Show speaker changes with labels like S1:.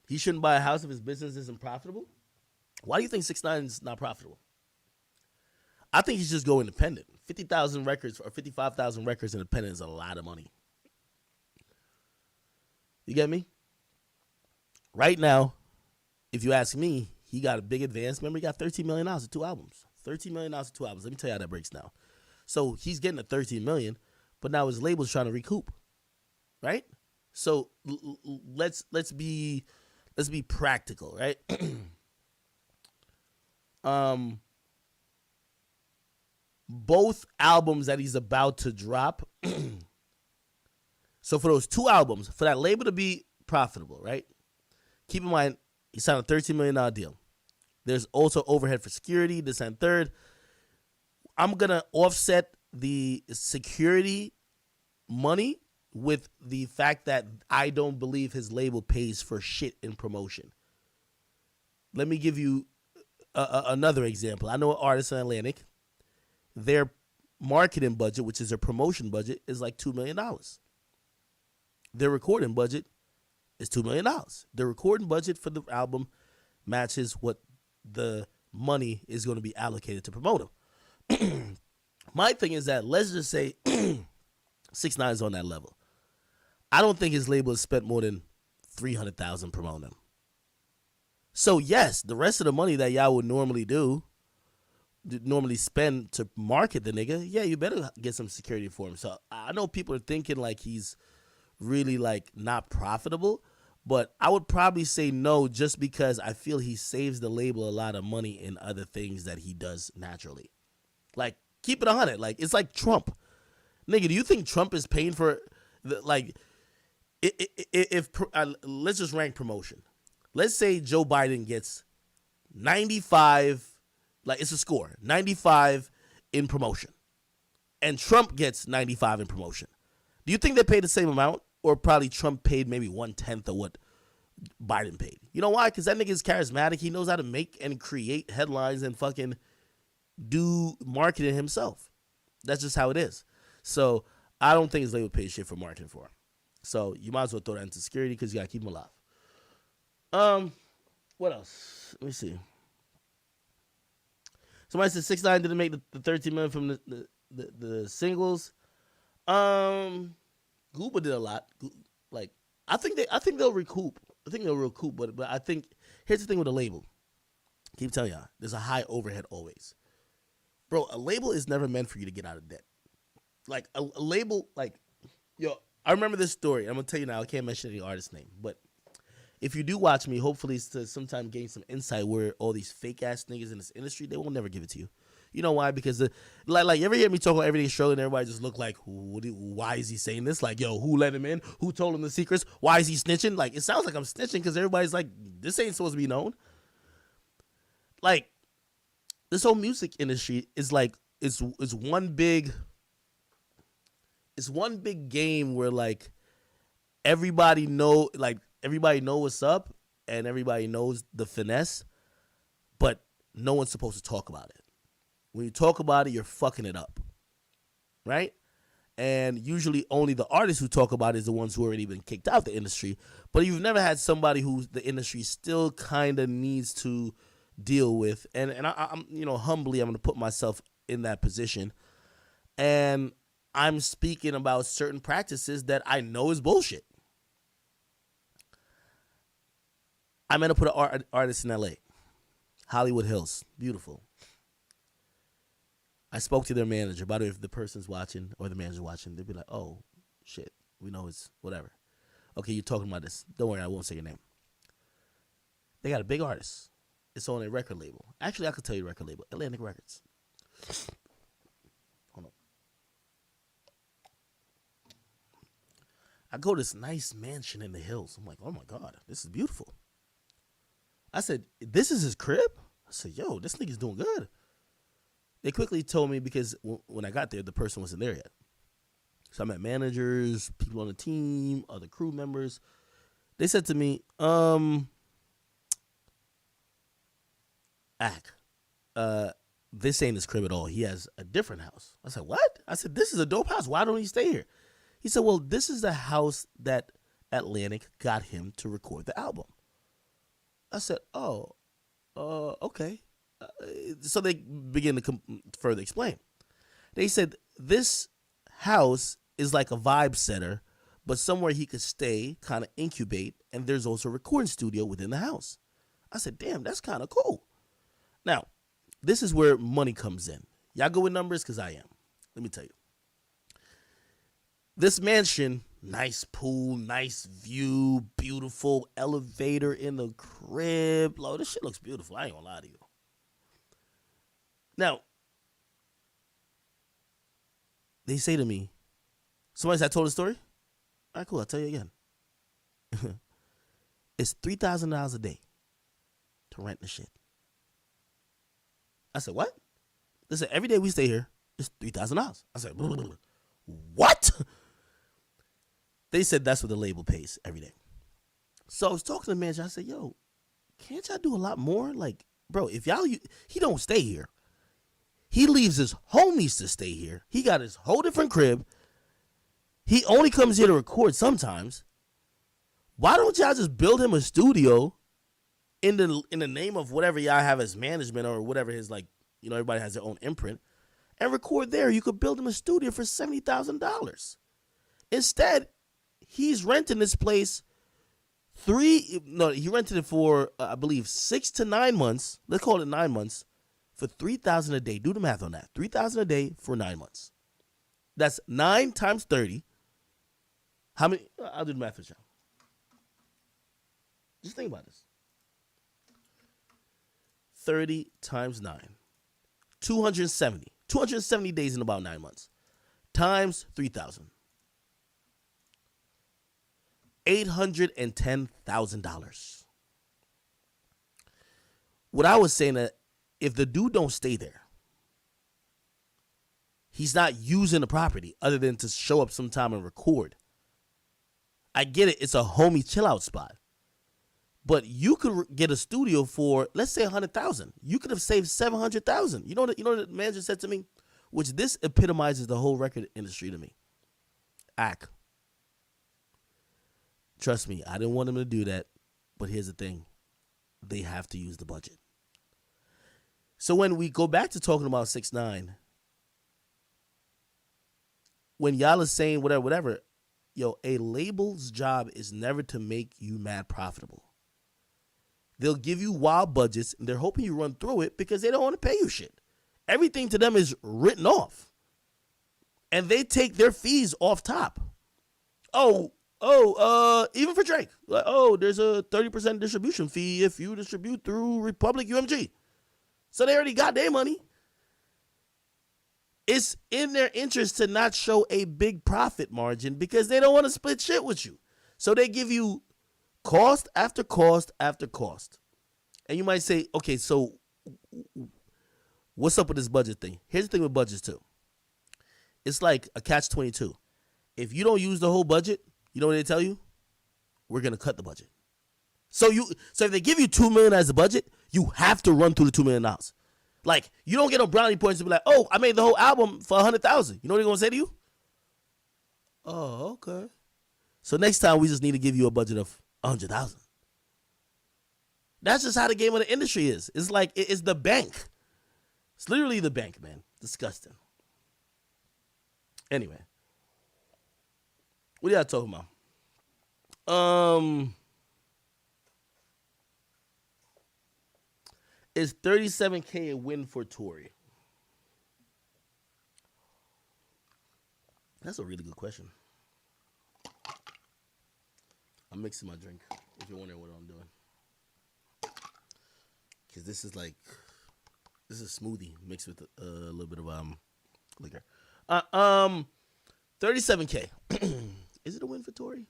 S1: He shouldn't buy a house if his business isn't profitable. Why do you think 6ix9ine is not profitable? I think he's just go independent. 50,000 records or 55,000 records independent is a lot of money. You get me? Right now, if you ask me, he got a big advance. Remember, he got $13 million in 2 albums. $13 million in 2 albums. Let me tell you how that breaks down. So he's getting a $13 million, but now his label's trying to recoup, right? So let's be practical, right? Both albums that he's about to drop. So for those 2 albums, for that label to be profitable, right? Keep in mind, he signed a $13 million deal. There's also overhead for security, this and third. I'm going to offset the security money with the fact that I don't believe his label pays for shit in promotion. Let me give you another example. I know an artist in Atlantic. Their marketing budget, which is their promotion budget, is like $2 million. Their recording budget is $2 million. The recording budget for the album matches what the money is going to be allocated to promote him. My thing is that let's just say 6ix9ine is on that level. I don't think his label has spent more than $300,000 promoting him. So yes, the rest of the money that y'all would normally spend to market the nigga, yeah, you better get some security for him. So I know people are thinking like he's really like not profitable, but I would probably say no, just because I feel he saves the label a lot of money in other things that he does naturally. Like, keep it 100. Like, it's like Trump. Nigga, do you think Trump is paying for let's just rank promotion. Let's say Joe Biden gets 95, like it's a score, 95 in promotion, and Trump gets 95 in promotion. Do you think they paid the same amount, or probably Trump paid maybe 1/10 of what Biden paid? You know why? Because that nigga is charismatic. He knows how to make and create headlines and fucking do marketing himself. That's just how it is. So I don't think his label pays shit for marketing for him. So you might as well throw that into security because you gotta keep him alive. What else? Let me see. Somebody said 6ix9ine didn't make the 13 million from the singles. Gooba did a lot. Like I think they'll recoup. But I think here's the thing with a label. Keep telling y'all, there's a high overhead always. Bro, a label is never meant for you to get out of debt. Like a label, like, yo, I remember this story. I'm gonna tell you now. I can't mention any artist name, but if you do watch me, hopefully it's to sometime gain some insight where all these fake ass niggas in this industry, they will never give it to you. You know why? Because like you ever hear me talk about everything show and everybody just look like, why is he saying this? Like, yo, who let him in? Who told him the secrets? Why is he snitching? Like, it sounds like I'm snitching because everybody's like, this ain't supposed to be known. Like, this whole music industry is like, it's one big game where like everybody know what's up and everybody knows the finesse, but no one's supposed to talk about it. When you talk about it, you're fucking it up, right? And usually only the artists who talk about it is the ones who already been kicked out the industry. But you've never had somebody who the industry still kind of needs to deal with. And I'm humbly, I'm going to put myself in that position. And I'm speaking about certain practices that I know is bullshit. I'm going to put an artist in LA, Hollywood Hills, beautiful. I spoke to their manager. By the way, if the person's watching or the manager's watching, they'd be like, oh, shit, we know it's whatever. Okay, you're talking about this. Don't worry, I won't say your name. They got a big artist. It's on a record label. Actually, I could tell you the record label, Atlantic Records. Hold on. I go to this nice mansion in the hills. I'm like, oh, my God, this is beautiful. I said, this is his crib? I said, yo, this nigga's doing good. They quickly told me because when I got there, the person wasn't there yet. So I met managers, people on the team, other crew members. They said to me, this ain't his crib at all. He has a different house. I said, what? I said, this is a dope house. Why don't he stay here? He said, well, this is the house that Atlantic got him to record the album. I said, oh, okay. So they begin to further explain. They said this house is like a vibe setter, but somewhere he could stay, kind of incubate, and there's also a recording studio within the house. I said, damn, that's kind of cool. Now, this is where money comes in. Y'all go with numbers? Because I am. Let me tell you. This mansion, nice pool, nice view, beautiful elevator in the crib. Lo, this shit looks beautiful. I ain't gonna lie to you. Now, they say to me, somebody said I told a story? All right, cool. I'll tell you again. It's $3,000 a day to rent the shit. I said, what? They said, every day we stay here, it's $3,000. I said, what? They said that's what the label pays every day. So I was talking to the manager. I said, yo, can't y'all do a lot more? Like, bro, if y'all, he don't stay here. He leaves his homies to stay here. He got his whole different crib. He only comes here to record sometimes. Why don't y'all just build him a studio in the name of whatever y'all have as management or whatever his, like, you know, everybody has their own imprint, and record there? You could build him a studio for $70,000. Instead, he's renting this place he rented it for, I believe, 6 to 9 months. Let's call it 9 months. For $3,000 a day. Do the math on that. $3,000 a day for 9 months. That's 9 times 30. How many? I'll do the math for you. Just think about this. 30 times 9. 270. 270 days in about 9 months. Times 3,000. $810,000. What I was saying that if the dude don't stay there, he's not using the property other than to show up sometime and record. I get it. It's a homie chill out spot. But you could get a studio for, let's say, $100,000. You could have saved $700,000. You know what the manager said to me? Which this epitomizes the whole record industry to me. Trust me, I didn't want him to do that. But here's the thing. They have to use the budget. So when we go back to talking about 6ix9ine, when y'all is saying whatever, yo, a label's job is never to make you mad profitable. They'll give you wild budgets, and they're hoping you run through it because they don't want to pay you shit. Everything to them is written off. And they take their fees off top. Even for Drake. Like, there's a 30% distribution fee if you distribute through Republic UMG. So they already got their money. It's in their interest to not show a big profit margin because they don't want to split shit with you. So they give you cost after cost after cost. And you might say, okay, so what's up with this budget thing? Here's the thing with budgets too. It's like a catch-22. If you don't use the whole budget, you know what they tell you? We're going to cut the budget. So if they give you $2 million as a budget, you have to run through the $2 million. Like, you don't get no brownie points to be like, oh, I made the whole album for $100,000. You know what they're going to say to you? Oh, okay. So next time we just need to give you a budget of $100,000. That's just how the game of the industry is. It's like, it's the bank. It's literally the bank, man. Disgusting. Anyway. What are y'all talking about? Is $37K a win for Tory? That's a really good question. I'm mixing my drink, if you're wondering what I'm doing. Because this is smoothie mixed with a little bit of liquor. $37K. Is it a win for Tory?